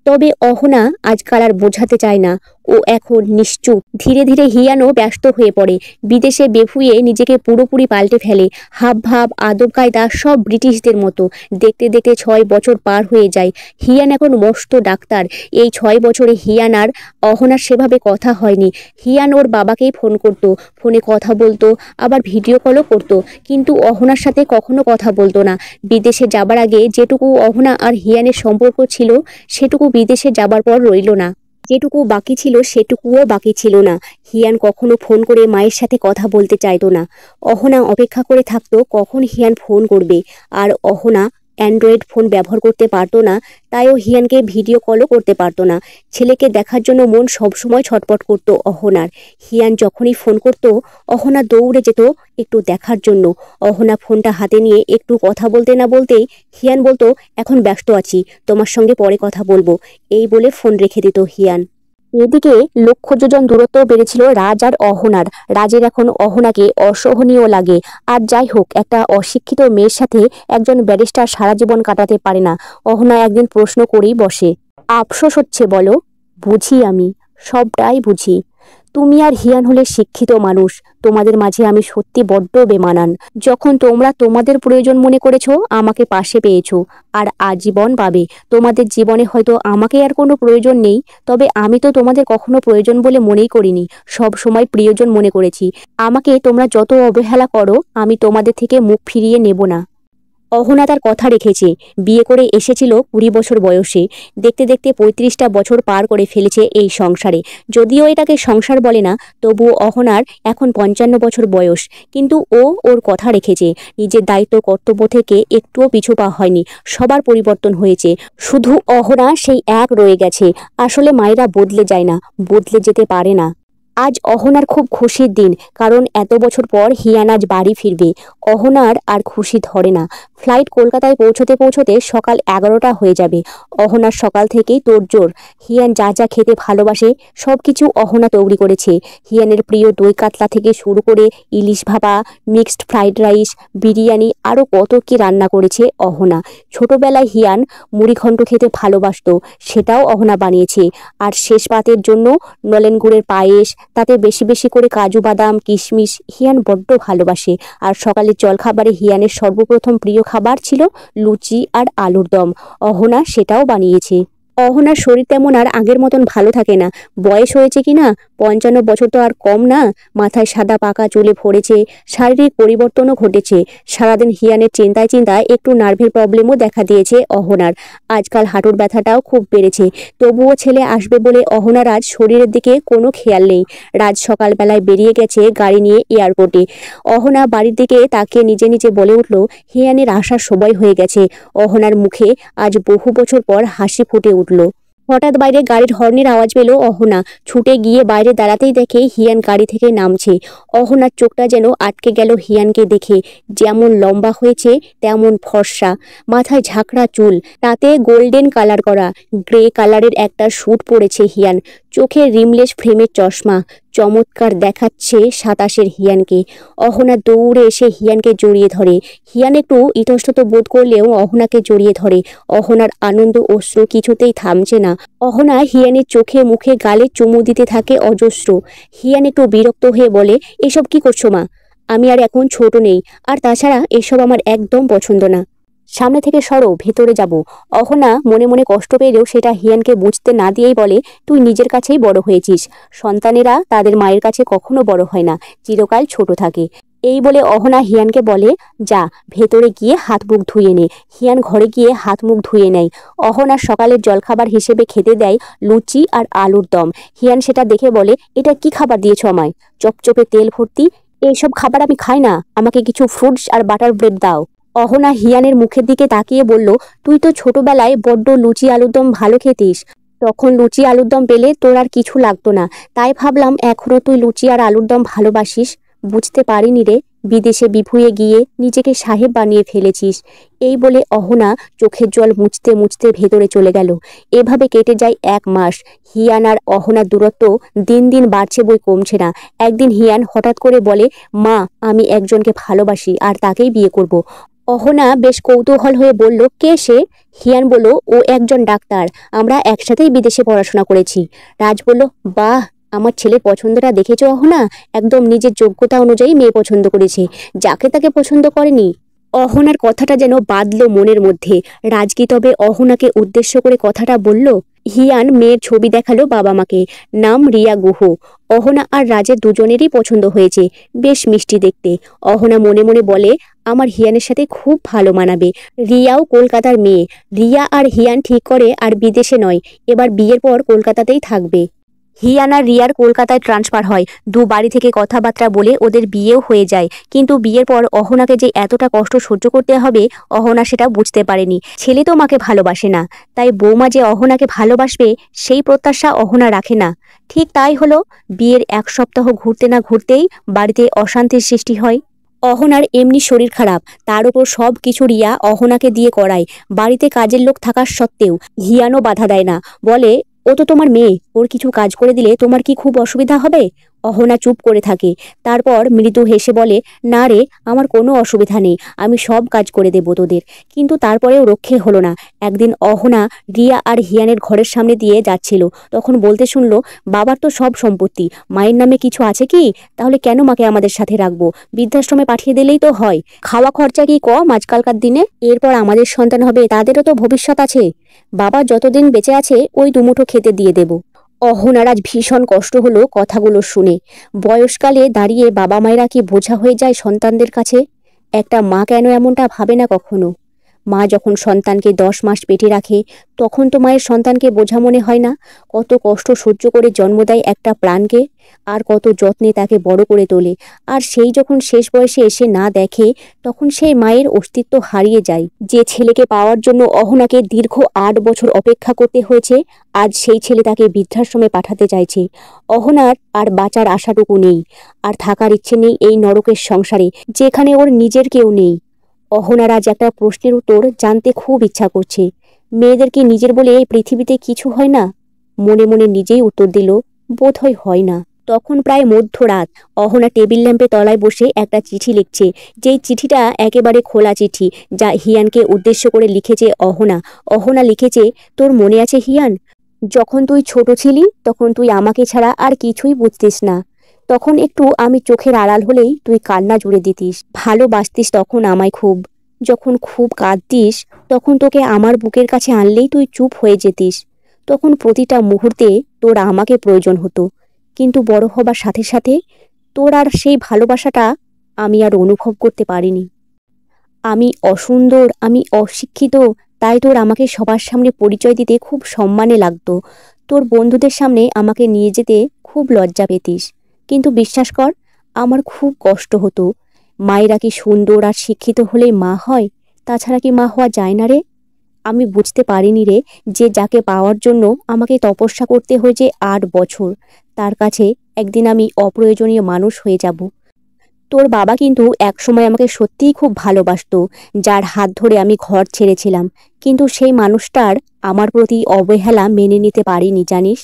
তবে অহনা আজকাল আর বোঝাতে চায় না, ও এখন নিশ্চুপ। ধীরে ধীরে হিয়ানও ব্যস্ত হয়ে পড়ে, বিদেশে বেফুয়ে নিজেকে পুরোপুরি পাল্টে ফেলে। হাবভাব, আদব কায়দা সব ব্রিটিশদের মতো। দেখতে দেখতে 6 বছর পার হয়ে যায়। হিয়ান এখন মস্ত ডাক্তার। এই 6 বছরে হিয়ান আর অহনার সেভাবে কথা হয়নি। হিয়ান ওর বাবাকেই ফোন করতো, ফোনে কথা বলতো, আবার ভিডিও কলও করতো, কিন্তু অহনার সাথে কখনো কথা বলতো না। বিদেশে যাবার আগে যেটুকু অহনা আর হিয়ানের সম্পর্ক ছিল সেটুকু বিদেশে যাবার পর রইল না। যেটুকু বাকি ছিল সেটুকুও বাকি ছিল না। হিয়ান কখনো ফোন করে মায়ের সাথে কথা বলতে চাইতো না। অহনা অপেক্ষা করে থাকতো কখন হিয়ান ফোন করবে। আর অহনা অ্যান্ড্রয়েড ফোন ব্যবহার করতে পারতো না, তাইও হিয়ানকে ভিডিও কলও করতে পারতো না। ছেলেকে দেখার জন্য মন সবসময় ছটপট করতো অহনার। হিয়ান যখনই ফোন করতো অহনা দৌড়ে যেত একটু দেখার জন্য। অহনা ফোনটা হাতে নিয়ে একটু কথা বলতে না বলতেই হিয়ান বলতো, এখন ব্যস্ত আছি, তোমার সঙ্গে পরে কথা বলবো, এই বলে ফোন রেখে দিত হিয়ান। এদিকে লক্ষ যোজন দূরত্ব বেড়েছিল রাজ আর অহনার। রাজের এখন অহনাকে অসহনীয় লাগে। আর যাই হোক, একটা অশিক্ষিত মেয়ের সাথে একজন ব্যারিস্টার সারা জীবন কাটাতে পারে না। অহনা একদিন প্রশ্ন করেই বসে, আফসোস হচ্ছে বলো? বুঝি আমি, সবটাই বুঝি। তুমি আর হিয়ান হলে শিক্ষিত মানুষ, তোমাদের মাঝে আমি সত্যি বড্ড বেমানান। যখন তোমরা তোমাদের প্রয়োজন মনে করেছো আমাকে পাশে পেয়েছো, আর আজীবন পাবে। তোমাদের জীবনে হয়তো আমাকে আর কোনো প্রয়োজন নেই, তবে আমি তো তোমাদের কখনো প্রয়োজন বলে মনেই করিনি, সব সময় প্রিয়জন মনে করেছি। আমাকে তোমরা যত অবহেলা করো আমি তোমাদের থেকে মুখ ফিরিয়ে নেব না। অহনা তার কথা রেখেছে। বিয়ে করে এসেছিল 20 বছর বয়সে, দেখতে দেখতে 35টা বছর পার করে ফেলেছে এই সংসারে। যদিও এটাকে সংসার বলে না, তবুও অহনার এখন 55 বছর বয়স, কিন্তু ও ওর কথা রেখেছে। নিজের দায়িত্ব কর্তব্য থেকে একটুও পিছু পা হয়নি। সবার পরিবর্তন হয়েছে, শুধু অহনা সেই এক রয়ে গেছে। আসলে মায়েরা বদলে যায় না, বদলে যেতে পারে না। আজ অহনার খুব খুশির দিন, কারণ এত বছর পর হিয়ান আজ বাড়ি ফিরবে। অহনার আর খুশি ধরে না। ফ্লাইট কলকাতায় পৌঁছতে পৌঁছতে সকাল 11টা হয়ে যাবে। অহনার সকাল থেকেই তোড়জোড়। হিয়ান যা যা খেতে ভালোবাসে সব কিছু অহনা তৈরি করেছে। হিয়ানের প্রিয় দই কাতলা থেকে শুরু করে ইলিশ ভাপা, মিক্সড ফ্রাইড রাইস, বিরিয়ানি, আরও কত কি রান্না করেছে অহনা। ছোটবেলায় হিয়ান মুড়িঘণ্ট খেতে ভালোবাসতো, সেটাও অহনা বানিয়েছে। আর শেষ পাতের জন্য নলেন গুড়ের পায়েস, তাতে বেশি বেশি করে কাজু বাদাম কিশমিশ হিয়ান বড্ড ভালোবাসে। আর সকালের জলখাবারে হিয়ানের সর্বপ্রথম প্রিয় খাবার ছিল লুচি আর আলুর দম। অহনা সেটাও বানিয়েছে। অহনার শরীর তেমন আর আগের মতন ভালো থাকে না। বয়স হয়েছে কি না, 55 বছর তো আর কম না। মাথায় সাদা পাকা চুলে ভরেছে, শারীরিক পরিবর্তনও ঘটেছে। সারাদিন হিয়ানের চিন্তায় চিন্তায় একটু নার্ভের প্রবলেমও দেখা দিয়েছে অহনার। আজকাল হাঁটুর ব্যথাটাও খুব বেড়েছে। তবুও ছেলে আসবে বলে অহনার আজ শরীরের দিকে কোনো খেয়াল নেই। রাজ সকালবেলায় বেরিয়ে গেছে গাড়ি নিয়ে এয়ারপোর্টে। অহনা বাড়ির দিকে তাকিয়ে নিজে নিজে বলে উঠল, হিয়ানের আসার সময় হয়ে গেছে। অহনার মুখে আজ বহু বছর পর হাসি ফুটে উঠল। হঠাৎ বাইরে গাড়ির হর্নের আওয়াজ পেল অহনা। ছুটে গিয়ে বাইরে দাঁড়াতেই দেখে হিয়ান গাড়ি থেকে নামছে। অহনার চোখটা যেন আটকে গেল হিয়ানকে দেখে। যেমন লম্বা হয়েছে তেমন ফর্সা, মাথায় ঝাঁকড়া চুল, তাতে গোল্ডেন কালার করা। গ্রে কালারের একটা স্যুট পরেছে হিয়ান, চোখে রিমলেস ফ্রেমের চশমা। চমৎকার দেখাচ্ছে 27-এর হিয়ানকে। অহনা দৌড়ে এসে হিয়ানকে জড়িয়ে ধরে। হিয়ান একটু ইতস্তত বোধ করলেও অহনাকে জড়িয়ে ধরে। অহনার আনন্দ অশ্রু কিছুতেই থামছে না। অহনা হিয়ানের চোখে মুখে গালে চুমু দিতে থাকে অজস্র। হিয়ান একটু বিরক্ত হয়ে বলে, এসব কি করছো মা? আমি আর এখন ছোট নেই, আর তাছাড়া এসব আমার একদম পছন্দ না। সামনে থেকে সরো, ভেতরে যাব। অহনা মনে মনে কষ্ট পেলেও সেটা হিয়ানকে বুঝতে না দিয়েই বলে, তুই নিজের কাছেই বড় হয়েছিস। সন্তানেরা তাদের মায়ের কাছে কখনো বড় হয় না, চিরকাল ছোট থাকে। এই বলে অহনা হিয়ানকে বলে, যা ভেতরে গিয়ে হাত মুখ ধুয়ে নে। হিয়ান ঘরে গিয়ে হাত মুখ ধুয়ে নেয়। অহনার সকালের জলখাবার হিসেবে খেতে দেয় লুচি আর আলুর দম। হিয়ান সেটা দেখে বলে, এটা কি খাবার দিয়েছ আমায়? চপচপে তেল ভর্তি, এইসব খাবার আমি খাই না, আমাকে কিছু ফ্রুটস আর বাটার ব্রেড দাও। অহনা হিয়ানের মুখের দিকে তাকিয়ে বলল, তুই তো ছোটবেলায় বড্ড লুচি আলুর দম ভালো খেতিস। তখন লুচি আলুর দম পেলে তোর আর কিছু লাগতো না, তাই ভাবলাম এখনও তুই লুচি আর আলুর দম ভালোবাসিস। বুঝতে পারিনি রে, বিদেশে বিভুঁয়ে গিয়ে নিজেকে সাহেব বানিয়ে ফেলেছিস। এই বলে অহনা চোখের জল মুছতে মুছতে ভেতরে চলে গেল। এভাবে কেটে যায় 1 মাস। হিয়ান আর অহনার দূরত্ব দিন দিন বাড়ছে বই কমছে না। একদিন হিয়ান হঠাৎ করে বলে, মা আমি একজনকে ভালোবাসি আর তাকেই বিয়ে করব। অহনা বেশ কৌতূহল হয়ে বলল, কে সে? হিয়ান বলল, ও একজন ডাক্তার, আমরা একসাথেই বিদেশে পড়াশোনা করেছি। রাজ বলল, বাহ, আমার ছেলের পছন্দটা দেখেছো অহনা? একদম নিজের যোগ্যতা অনুযায়ী মেয়ে পছন্দ করেছে, যাকে তাকে পছন্দ করেনি। অহনার কথাটা যেন বাঁধল মনের মধ্যে। রাজ কি তবে অহনাকে উদ্দেশ্য করে কথাটা বলল? হিয়ান মেয়ের ছবি দেখালো বাবা মাকে। নাম রিয়া গুহ। অহনা আর রাজের দুজনেরই পছন্দ হয়েছে, বেশ মিষ্টি দেখতে। অহনা মনে মনে বলে, আমার হিয়ানের সাথে খুব ভালো মানাবে। রিয়াও কলকাতার মেয়ে। রিয়া আর হিয়ান ঠিক করে আর বিদেশে নয়, এবার বিয়ের পর কলকাতাতেই থাকবে। হিয়ান আর রিয়ার কলকাতায় ট্রান্সফার হয়। দু বাড়ি থেকে কথাবার্তা বলে ওদের বিয়েও হয়ে যায়। কিন্তু বিয়ের পর অহনাকে যে এতটা কষ্ট সহ্য করতে হবে, অহনা সেটা বুঝতে পারেনি। ছেলে তো মাকে ভালোবাসে না, তাই বৌমা যে অহনাকে ভালোবাসবে সেই প্রত্যাশা অহনা রাখে না। ঠিক তাই হলো। বিয়ের 1 সপ্তাহ ঘুরতে না ঘুরতেই বাড়িতে অশান্তির সৃষ্টি হয়। অহনার এমনি শরীর খারাপ, তার উপর সব কিছু রিয়া অহনাকে দিয়ে করায়। বাড়িতে কাজের লোক থাকার সত্ত্বেও হিয়ানও বাধা দেয় না, বলে, ও তো তোমার মেয়ে, ওর কিছু কাজ করে দিলে তোমার কি খুব অসুবিধা হবে? অহনা চুপ করে থাকে। তারপর মৃদু হেসে বলে, না রে, আমার কোনো অসুবিধা নেই, আমি সব কাজ করে দেব তোদের। কিন্তু তারপরেও রক্ষে হলো না। একদিন অহনা রিয়া আর হিয়ানের ঘরের সামনে দিয়ে যাচ্ছিল, তখন বলতে শুনলো, বাবার তো সব সম্পত্তি, মায়ের নামে কিছু আছে কি? তাহলে কেন মাকে আমাদের সাথে রাখবো? বৃদ্ধাশ্রমে পাঠিয়ে দিলেই তো হয়। খাওয়া খরচা কি কম আজকালকার দিনে? এরপর আমাদের সন্তান হবে, তাদেরও তো ভবিষ্যৎ আছে। বাবা যতদিন বেঁচে আছে ওই দুমুঠো খেতে দিয়ে দেব। অহনার আজ ভীষণ কষ্ট হলো কথাগুলো শুনে। বয়সকালে দাঁড়িয়ে বাবা মায়েরা কি বোঝা হয়ে যায় সন্তানদের কাছে? একটা মা কেন এমনটা ভাবে না কখনো? মা যখন সন্তানকে 10 মাস পেটে রাখে, তখন তো মায়ের সন্তানকে বোঝা মনে হয় না? কত কষ্ট সহ্য করে জন্ম দেয় একটা প্রাণকে, আর কত যত্নে তাকে বড় করে তোলে। আর সেই যখন শেষ বয়সে এসে না দেখে, তখন সেই মায়ের অস্তিত্ব হারিয়ে যায়। যে ছেলেকে পাওয়ার জন্য অহনাকে দীর্ঘ 8 বছর অপেক্ষা করতে হয়েছে, আজ সেই ছেলে তাকে বৃদ্ধাশ্রমে পাঠাতে চাইছে। অহনার আর বাঁচার আশাটুকু নেই, আর থাকার ইচ্ছে নেই এই নরকের সংসারে, যেখানে ওর নিজের কেউ নেই। অহনার আজ একটা প্রশ্নের উত্তর জানতে খুব ইচ্ছা করছে। মেয়েদের কি নিজের বলে এই পৃথিবীতে কিছু হয় না? মনে মনে নিজেই উত্তর দিল, বোধহয় হয় না। তখন প্রায় মধ্যরাত। অহনা টেবিল ল্যাম্পে তলায় বসে একটা চিঠি লিখছে। যেই চিঠিটা একেবারে খোলা চিঠি, যা হিয়ানকে উদ্দেশ্য করে লিখেছে অহনা। অহনা লিখেছে, তোর মনে আছে হিয়ান, যখন তুই ছোট ছিলি তখন তুই আমাকে ছাড়া আর কিছুই বুঝতিস না। তখন একটু আমি চোখের আড়াল হলেই তুই কান্না জুড়ে দিতিস, ভালোবাসতিস তখন আমায় খুব। যখন খুব কাঁদতিস, তখন তোকে আমার বুকের কাছে আনলেই তুই চুপ হয়ে যেতিস। তখন প্রতিটা মুহূর্তে তোর আমাকে প্রয়োজন হতো। কিন্তু বড় হবার সাথে সাথে তোর আর সেই ভালোবাসাটা আমি আর অনুভব করতে পারিনি। আমি অসুন্দর, আমি অশিক্ষিত, তাই তোর আমাকে সবার সামনে পরিচয় দিতে খুব সম্মানে লাগতো। তোর বন্ধুদের সামনে আমাকে নিয়ে যেতে খুব লজ্জা পেতিস। কিন্তু বিশ্বাস কর, আমার খুব কষ্ট হতো। মায়েরা কি সুন্দর আর শিক্ষিত হলেই মা হয়? তাছাড়া কি মা হওয়া যায় না রে? আমি বুঝতে পারিনি রে, যে যাকে পাওয়ার জন্য আমাকে তপস্যা করতে হয়েছে 8 বছর, তার কাছে একদিন আমি অপ্রয়োজনীয় মানুষ হয়ে যাব। তোর বাবা কিন্তু একসময় আমাকে সত্যিই খুব ভালোবাসতো, যার হাত ধরে আমি ঘর ছেড়েছিলাম। কিন্তু সেই মানুষটার আমার প্রতি অবহেলা মেনে নিতে পারিনি, জানিস?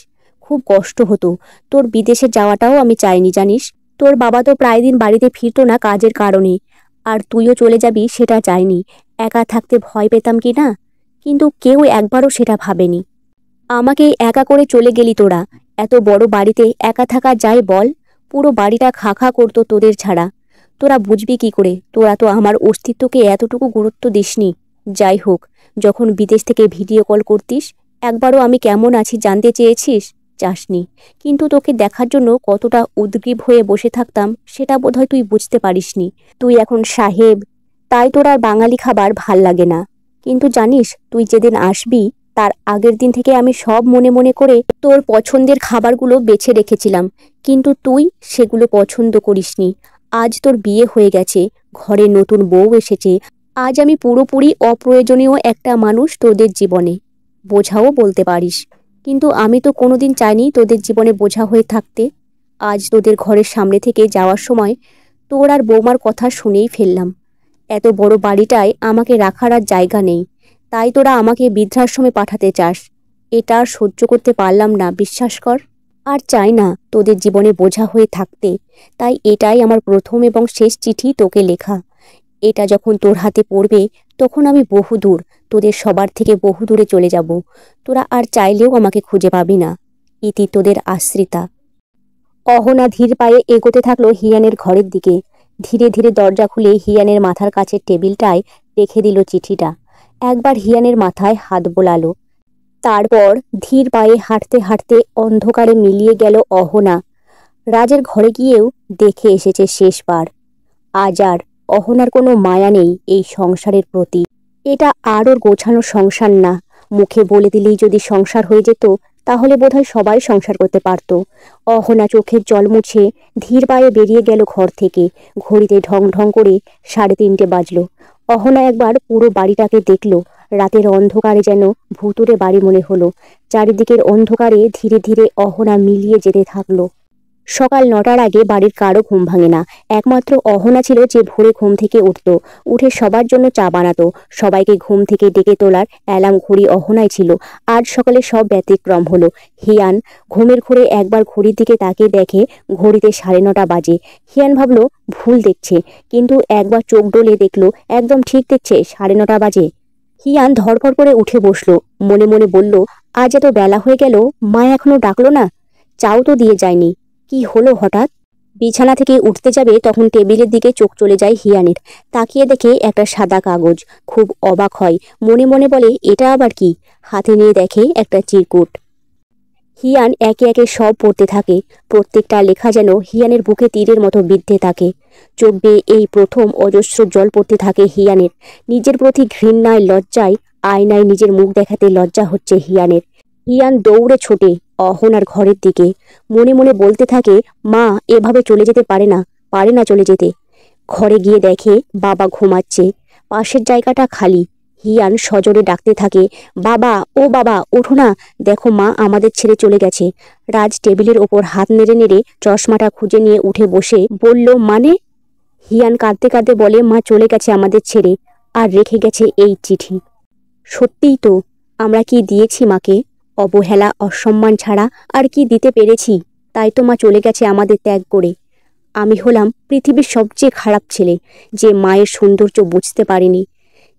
খুব কষ্ট হতো। তোর বিদেশে যাওয়াটাও আমি চাইনি, জানিস? তোর বাবা তো প্রায় দিন বাড়িতে ফিরতো না কাজের কারণে, আর তুইও চলে যাবি সেটা চাইনি। একা থাকতে ভয় পেতাম কি না? কিন্তু কেউ একবারও সেটা ভাবেনি। আমাকে একা করে চলে গেলি তোরা। এত বড় বাড়িতে একা থাকা যায় বল? পুরো বাড়িটা খা খা করতো তোদের ছাড়া। তোরা বুঝবি কি করে? তোরা তো আমার অস্তিত্বকে এতটুকু গুরুত্ব দিসনি। যাই হোক, যখন বিদেশ থেকে ভিডিও কল করতিস, একবারও আমি কেমন আছি জানতে চেয়েছিস? চাসনি। কিন্তু তোকে দেখার জন্য কতটা উদগ্রীব হয়ে বসে থাকতাম সেটা বোধহয় তুই বুঝতে পারিসনি। তুই এখন সাহেব, তাই তোর আর বাঙালি খাবার ভাল লাগে না। কিন্তু জানিস, তুই যেদিন আসবি তার আগের দিন থেকে আমি সব মনে মনে করে তোর পছন্দের খাবারগুলো বেছে রেখেছিলাম, কিন্তু তুই সেগুলো পছন্দ করিসনি। আজ তোর বিয়ে হয়ে গেছে, ঘরে নতুন বউ এসেছে, আজ আমি পুরোপুরি অপ্রয়োজনীয় একটা মানুষ তোদের জীবনে, বোঝাও বলতে পারিস। কিন্তু আমি তো কোনোদিন চাইনি তোদের জীবনে বোঝা হয়ে থাকতে। আজ তোদের ঘরের সামনে থেকে যাওয়ার সময় তোর আর বৌমার কথা শুনেই ফেললাম। এত বড় বাড়িটায় আমাকে রাখার আর জায়গা নেই, তাই তোরা আমাকে বৃদ্ধাশ্রমে পাঠাতে চাস। এটা আর সহ্য করতে পারলাম না, বিশ্বাস কর। আর চাই না তোদের জীবনে বোঝা হয়ে থাকতে, তাই এটাই আমার প্রথম এবং শেষ চিঠি তোকে লেখা। এটা যখন তোর হাতে পড়বে তখন আমি বহু দূর, তোদের সবার থেকে বহু দূরে চলে যাব। তোরা আর চাইলেও আমাকে খুঁজে পাবি না। ইতি তোদের আশ্রিতা। অহনা ধীর পায়ে এগোতে থাকলো হিয়ানের ঘরের দিকে। ধীরে ধীরে দরজা খুলে হিয়ানের মাথার কাছে টেবিলটায় রেখে দিল চিঠিটা। একবার হিয়ানের মাথায় হাত বোলালো। তারপর ধীর পায়ে হাঁটতে হাঁটতে অন্ধকারে মিলিয়ে গেল অহনা। রাজের ঘরে গিয়েও দেখে এসেছে শেষবার। আজ আর অহনার কোনো মায়া নেই এই সংসারের প্রতি। এটা আর ওর গোছানো সংসার না। মুখে বলে দিলেই যদি সংসার হয়ে যেত তাহলে বোধহয় সবাই সংসার করতে পারত। অহনা চোখের জল মুছে ধীর পায়ে বেরিয়ে গেল ঘর থেকে। ঘড়িতে ঢং ঢং করে 3:30 বাজলো। অহনা একবার পুরো বাড়িটাকে দেখল। রাতের অন্ধকারে যেন ভুতুড়ে বাড়ি মনে হলো। চারিদিকের অন্ধকারে ধীরে ধীরে অহনা মিলিয়ে যেতে থাকলো। সকাল 9টার আগে বাড়ির কারো ঘুম ভাঙে না। একমাত্র অহনা ছিল যে ভোরে ঘুম থেকে উঠত, উঠে সবার জন্য চা বানাতো। সবাইকে ঘুম থেকে ডেকে তোলার অ্যালার্ম ঘড়ি অহনাই ছিল। আজ সকালে সব ব্যতিক্রম হলো। হিয়ান ঘুমের ঘোরে একবার ঘড়ির দিকে তাকিয়ে দেখে ঘড়িতে 9:30 বাজে। হিয়ান ভাবলো ভুল দেখছে, কিন্তু একবার চোখ ডলে দেখলো একদম ঠিক দেখছে 9:30 বাজে। হিয়ান ধড়ফড় করে উঠে বসলো। মনে মনে বলল, আজ এত বেলা হয়ে গেল, মা এখনো ডাকলো না, চাও তো দিয়ে যায়নি। কি হলো হঠাৎ? বিছানা থেকে উঠতে যাবে তখন টেবিলের দিকে চোখ চলে যায় হিয়ানের। তাকিয়ে দেখে একটা সাদা কাগজ। খুব অবাক হয়, মনে মনে বলে এটা আবার কি? হাতে নিয়ে দেখে একটা চিরকুট। হিয়ান একে একে সব পড়তে থাকে। প্রত্যেকটা লেখা যেন হিয়ানের বুকে তীরের মতো বিদ্ধে থাকে। চোখ বেয়ে এই প্রথম অজস্র জল পড়তে থাকে হিয়ানের। নিজের প্রতি ঘৃণায় লজ্জায় আয়নায় নিজের মুখ দেখাতে লজ্জা হচ্ছে হিয়ানের। হিয়ান দৌড়ে ছোটে অহনার ঘরের দিকে। মনে মনে বলতে থাকে, মা এভাবে চলে যেতে পারে না, পারে না চলে যেতে। ঘরে গিয়ে দেখে বাবা ঘুমাচ্ছে, পাশের জায়গাটা খালি। হিয়ান সজোরে ডাকতে থাকে, বাবা, ও বাবা ওঠো না, দেখো মা আমাদের ছেড়ে চলে গেছে। রাজ টেবিলের ওপর হাত নেড়ে নেড়ে চশমাটা খুঁজে নিয়ে উঠে বসে বলল, মানে? হিয়ান কাঁদতে কাঁদতে বলে, মা চলে গেছে আমাদের ছেড়ে, আর রেখে গেছে এই চিঠি। সত্যিই তো, আমরা কি দিয়েছি মাকে? অবহেলা, অসম্মান ছাড়া আর কি দিতে পেরেছি? তাই তো মা চলে গেছে আমাদের ত্যাগ করে। আমি হলাম পৃথিবীর সবচেয়ে খারাপ ছেলে, যে মায়ের সৌন্দর্য বুঝতে পারিনি।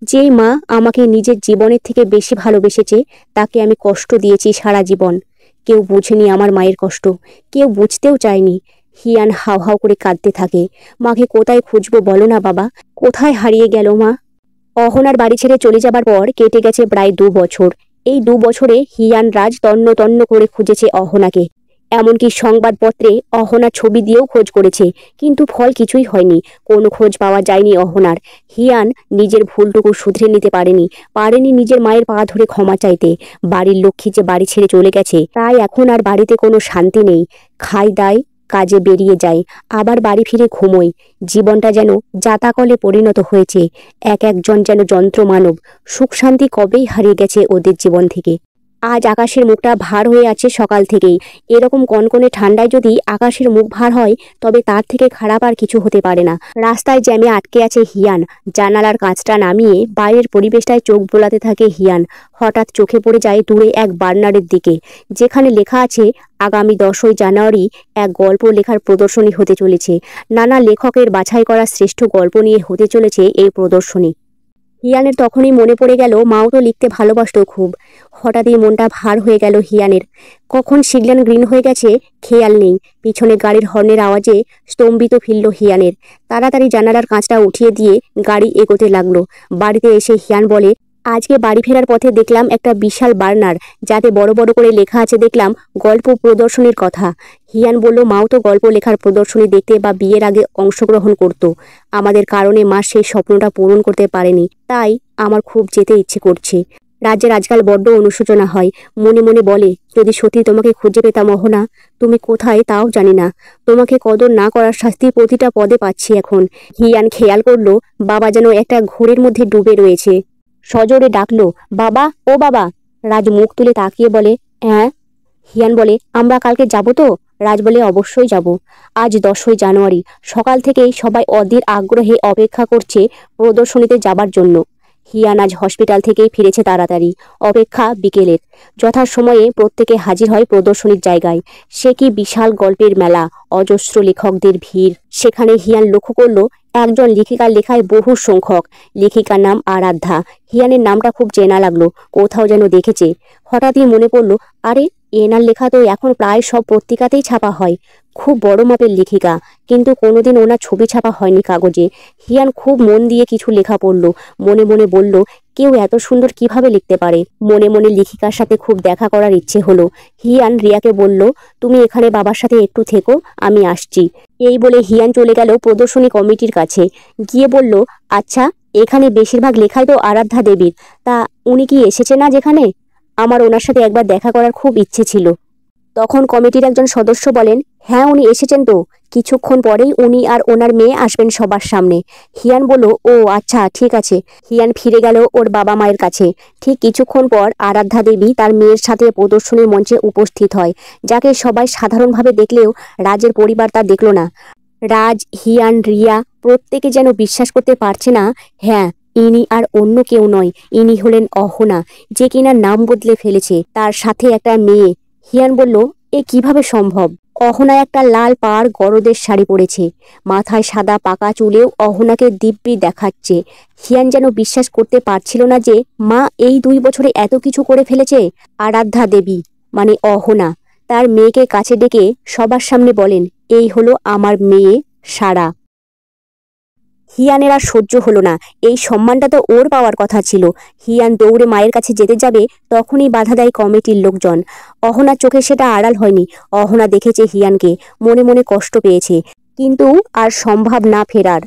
যেই মা আমাকে নিজের জীবনের থেকে বেশি ভালোবেসেছে, তাকে আমি কষ্ট দিয়েছি সারা জীবন। কেউ বুঝেনি আমার মায়ের কষ্ট, কেউ বুঝতেও চায়নি। হিয়ান হাউ হাউ করে কাঁদতে থাকে। মাকে কোথায় খুঁজবো বলো না বাবা, কোথায় হারিয়ে গেল মা? অহনার বাড়ি ছেড়ে চলে যাবার পর কেটে গেছে প্রায় 2 বছর। এই 2 বছরে হিয়ান রাজ তন্ন তন্ন করে খুঁজেছে অহনাকে। এমনকি সংবাদপত্রে অহনার ছবি দিয়েও খোঁজ করেছে, কিন্তু ফল কিছুই হয়নি। কোনো খোঁজ পাওয়া যায়নি অহনার। হিয়ান নিজের ভুলটুকু শুধরে নিতে পারেনি নিজের মায়ের পা ধরে ক্ষমা চাইতে। বাড়ির লক্ষ্মী যে বাড়ি ছেড়ে চলে গেছে, তাই এখন আর বাড়িতে কোনো শান্তি নেই। খাই দায়, কাজে বেরিয়ে যায়, আবার বাড়ি ফিরে ঘুমোয়। জীবনটা যেন জাতাকলে পরিণত হয়েছে। এক একজন যেন যন্ত্রমানব। সুখ শান্তি কবেই হারিয়ে গেছে ওদের জীবন থেকে। আজ আকাশের মুখটা ভার হয়ে আছে সকাল থেকেই। এরকম কনকনে ঠান্ডায় যদি আকাশের মুখ ভার হয়, তবে তার থেকে খারাপ আর কিছু হতে পারে না। রাস্তায় জ্যামে আটকে আছে হিয়ান। জানালার কাঁচটা নামিয়ে বাইরের পরিবেশটায় চোখ বোলাতে থাকে হিয়ান। হঠাৎ চোখে পড়ে যায় দূরে এক বার্নারের দিকে, যেখানে লেখা আছে আগামী 10ই জানুয়ারি এক গল্প লেখার প্রদর্শনী হতে চলেছে। নানা লেখকের বাছাই করা শ্রেষ্ঠ গল্প নিয়ে হতে চলেছে এই প্রদর্শনী। হিয়ানের তখনই মনে পড়ে গেল মাও তো লিখতে ভালোবাসতো খুব। হঠাৎই মনটা ভার হয়ে গেল হিয়ানের। কখন সিগন্যাল গ্রিন হয়ে গেছে খেয়াল নেই। পিছনে গাড়ির হর্নের আওয়াজে স্তম্ভিত ফিরল হিয়ানের। তাড়াতাড়ি জানালার কাঁচটা উঠিয়ে দিয়ে গাড়ি এগোতে লাগলো। বাড়িতে এসে হিয়ান বলে, আজকে বাড়ি ফেরার পথে দেখলাম একটা বিশাল বার্নার, যাতে বড় বড় করে লেখা আছে দেখলাম গল্প প্রদর্শনীর কথা। হিয়ান বলল, মাও তো গল্প লেখার প্রদর্শনী দেখতে বা বিয়ের আগে অংশগ্রহণ করত। আমাদের কারণে মা সেই স্বপ্নটা পূরণ করতে পারেনি, তাই আমার খুব যেতে ইচ্ছে করছে। রাজ্যের আজকাল বড্ড অনুশোচনা হয়। মনে মনে বলে, যদি সত্যি তোমাকে খুঁজে পেতাম অহনা, তুমি কোথায় তাও জানি না। তোমাকে কদর না করার শাস্তি প্রতিটা পদে পাচ্ছি এখন। হিয়ান খেয়াল করলো বাবা যেন একটা ঘোরের মধ্যে ডুবে রয়েছে। সজোরে ডাকলো, বাবা, ও বাবা। রাজ মুখ তুলে তাকিয়ে বলে, হ্যাঁ। হিয়ান বলে, আমরা কালকে যাব তো? রাজ বলে, অবশ্যই যাব। আজ 10ই জানুয়ারি। সকাল থেকেই সবাই অধীর আগ্রহে অপেক্ষা করছে প্রদর্শনীতে যাবার জন্য। হিয়ান আজ হসপিটাল থেকেই ফিরেছে তাড়াতাড়ি। অপেক্ষা বিকেলের। যথাসময়ে প্রত্যেকে হাজির হয় প্রদর্শনীর জায়গায়। সে কি বিশাল গল্পের মেলা, অজস্র লেখকদের ভিড়। সেখানে হিয়ান লক্ষ্য করলো একজন লেখিকার লেখায় বহু সংখ্যক। লেখিকার নাম আরাধ্যা। হিয়ানের নামটা খুব চেনা লাগলো, কোথাও যেন দেখেছে। হঠাৎই মনে পড়ল, আরে এনার লেখা তো এখন প্রায় সব পত্রিকাতেই ছাপা হয়। খুব বড় মাপের লেখিকা, কিন্তু কোনোদিন ওনার ছবি ছাপা হয়নি কাগজে। হিয়ান খুব মন দিয়ে কিছু লেখা পড়ল। মনে মনে বলল, কেউ এত সুন্দর কিভাবে লিখতে পারে। মনে মনে লেখিকার সাথে খুব দেখা করার ইচ্ছে হলো। হিয়ান রিয়াকে বলল, তুমি এখানে বাবার সাথে একটু থেকো, আমি আসছি। এই বলে হিয়ান চলে গেল প্রদর্শনী কমিটির কাছে। গিয়ে বলল, আচ্ছা, এখানে বেশিরভাগ লেখাই তো আরাধ্যা দেবীর, তা উনি কি এসেছে না যেখানে? আমার ওনার সাথে একবার দেখা করার খুব ইচ্ছে ছিল। তখন কমিটির একজন সদস্য বলেন, হ্যাঁ উনি এসেছেন তো, কিছুক্ষণ পরেই উনি আর ওনার মেয়ে আসবেন সবার সামনে। হিয়ান বলল, ও আচ্ছা ঠিক আছে। হিয়ান ফিরে গেল ওর বাবা মায়ের কাছে। ঠিক কিছুক্ষণ পর আরাধ্যা দেবী তার মেয়ের সাথে প্রদর্শনীর মঞ্চে উপস্থিত হয়, যাকে সবাই সাধারণভাবে দেখলেও রাজের পরিবার তা দেখল না। রাজ, হিয়ান, রিয়া প্রত্যেকে যেন বিশ্বাস করতে পারছে না, হ্যাঁ ইনি আর অন্য কেউ নয়, ইনি হলেন অহনা, যে কিনা নাম বদলে ফেলেছে, তার সাথে একটা মেয়ে। হিয়ান বলল, এ কিভাবে সম্ভব? অহনা একটা লাল পাড় গরদের শাড়ি পরেছে, মাথায় সাদা পাকা চুলেও অহনাকে দিব্যি দেখাচ্ছে। হিয়ান যেন বিশ্বাস করতে পারছিল না যে মা এই 2 বছরে এত কিছু করে ফেলেছে। আরাধ্যা দেবী মানে অহনা তার মেয়েকে কাছে ডেকে সবার সামনে বলেন, এই হলো আমার মেয়ে সারা। হিয়ানের আর সহ্য হলো না, এই সম্মানটা তো ওর পাওয়ার কথা ছিল। হিয়ান দৌড়ে মায়ের কাছে যেতে যাবে, তখনই বাধা দেয় কমিটির লোকজন। অহনার চোখে সেটা আড়াল হয়নি। অহনা দেখেছে হিয়ানকে, মনে মনে কষ্ট পেয়েছে, কিন্তু আর সম্ভব না ফেরার।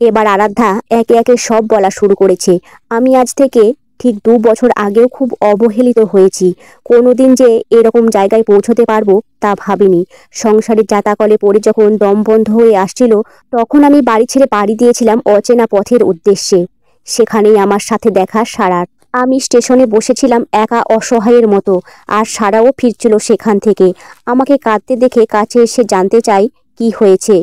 এবার আরাধ্যা একে একে সব বলা শুরু করেছে, আমি আজ থেকে ঠিক 2 বছর আগেও খুব অবহেলিত হয়েছি। কোনোদিন যে এরকম জায়গায় পৌঁছতে পারবো তা ভাবিনি। সংসারের জাতাকলে পড়ে যখন দম বন্ধ হয়ে আসছিল, তখন আমি বাড়ি ছেড়ে পাড়ি দিয়েছিলাম অচেনা পথের উদ্দেশ্যে। সেখানেই আমার সাথে দেখা সারার। আমি স্টেশনে বসেছিলাম একা অসহায়ের মতো, আর সারাও ফিরছিল সেখান থেকে। আমাকে কাঁদতে দেখে কাছে এসে জানতে চাই কি হয়েছে।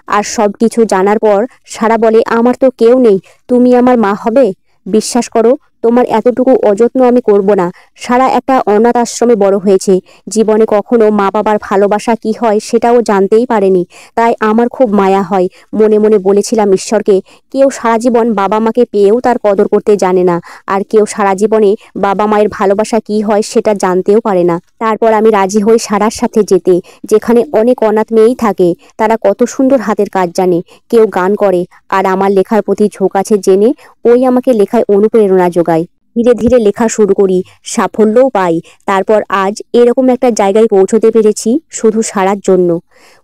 আর সব কিছু জানার পর সারা বলে, আমার তো কেউ নেই, তুমি আমার মা হবে। বিশ্বাস করো, তোমার এতটুকু অযত্ন আমি করব না। সারা একটা অনাথ আশ্রমে বড় হয়েছে, জীবনে কখনো মা বাবার ভালোবাসা কি হয় সেটাও জানতেই পারেনি। তাই আমার খুব মায়া হয়। মনে মনে বলেছিলাম ঈশ্বরকে, কেউ সারা জীবন বাবা মাকে পেয়েও তার কদর করতে জানে না, আর কেউ সারা জীবনে বাবা মায়ের ভালোবাসা কি হয় সেটা জানতেও পারে না। তারপর আমি রাজি হই সারার সাথে যেতে, যেখানে অনেক অনাথ মেয়েই থাকে। তারা কত সুন্দর হাতের কাজ জানে, কেউ গান করে, আর আমার লেখার প্রতি ঝোঁক আছে জেনে ওই আমাকে লেখায় অনুপ্রেরণা যোগায়। ধীরে ধীরে লেখা শুরু করি, সাফল্যও পাই। তারপর আজ এরকম একটা জায়গায় পৌঁছতে পেরেছি শুধু সারার জন্য।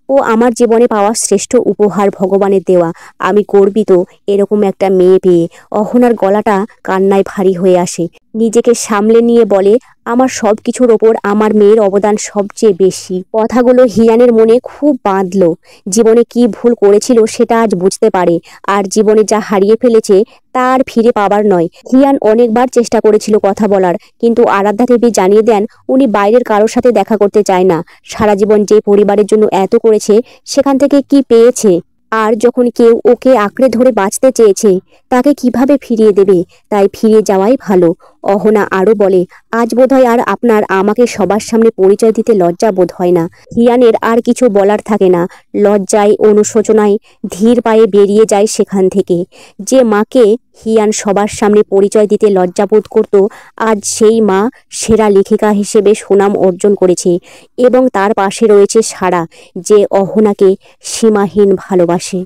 ও আমার জীবনে পাওয়া শ্রেষ্ঠ উপহার, ভগবানের দেওয়া। আমি গর্বিত এরকম একটা মেয়ে পেয়ে। অহনার গলাটা কান্নায় ভারী হয়ে আসে। নিজেকে সামলে নিয়ে বলে, আমার সব কিছুর ওপর আমার মেয়ের অবদান সবচেয়ে বেশি। কথাগুলো হিয়ানের মনে খুব বাঁধলো। জীবনে কি ভুল করেছিল সেটা আজ বুঝতে পারে, আর জীবনে যা হারিয়ে ফেলেছে তা আর ফিরে পাবার নয়। হিয়ান অনেকবার চেষ্টা করেছিল কথা বলার, কিন্তু আরাধ্যা দেবী জানিয়ে দেন উনি বাইরের কারোর সাথে দেখা করতে চায় না। সারা জীবন যে পরিবারের জন্য এত করেছে, সেখান থেকে কি পেয়েছে? আর যখন কেউ ওকে আঁকড়ে ধরে বাঁচতে চেয়েছে, তাকে কিভাবে ফিরিয়ে দেবে? তাই ফিরে যাওয়াই ভালো। অহনা আরও বলে, আজ বোধহয় আর আপনার আমাকে সবার সামনে পরিচয় দিতে লজ্জা বোধ হয় না। হিয়ানের আর কিছু বলার থাকে না। লজ্জায়, অনুশোচনায় ধীর পায়ে বেরিয়ে যায় সেখান থেকে। যে মাকে হিয়ান সবার সামনে পরিচয় দিতে লজ্জাবোধ করত, আজ সেই মা সেরা লেখিকা হিসেবে সুনাম অর্জন করেছে। এবং তার পাশে রয়েছে সারা, যে অহনাকে সীমাহীন ভালোবাসে।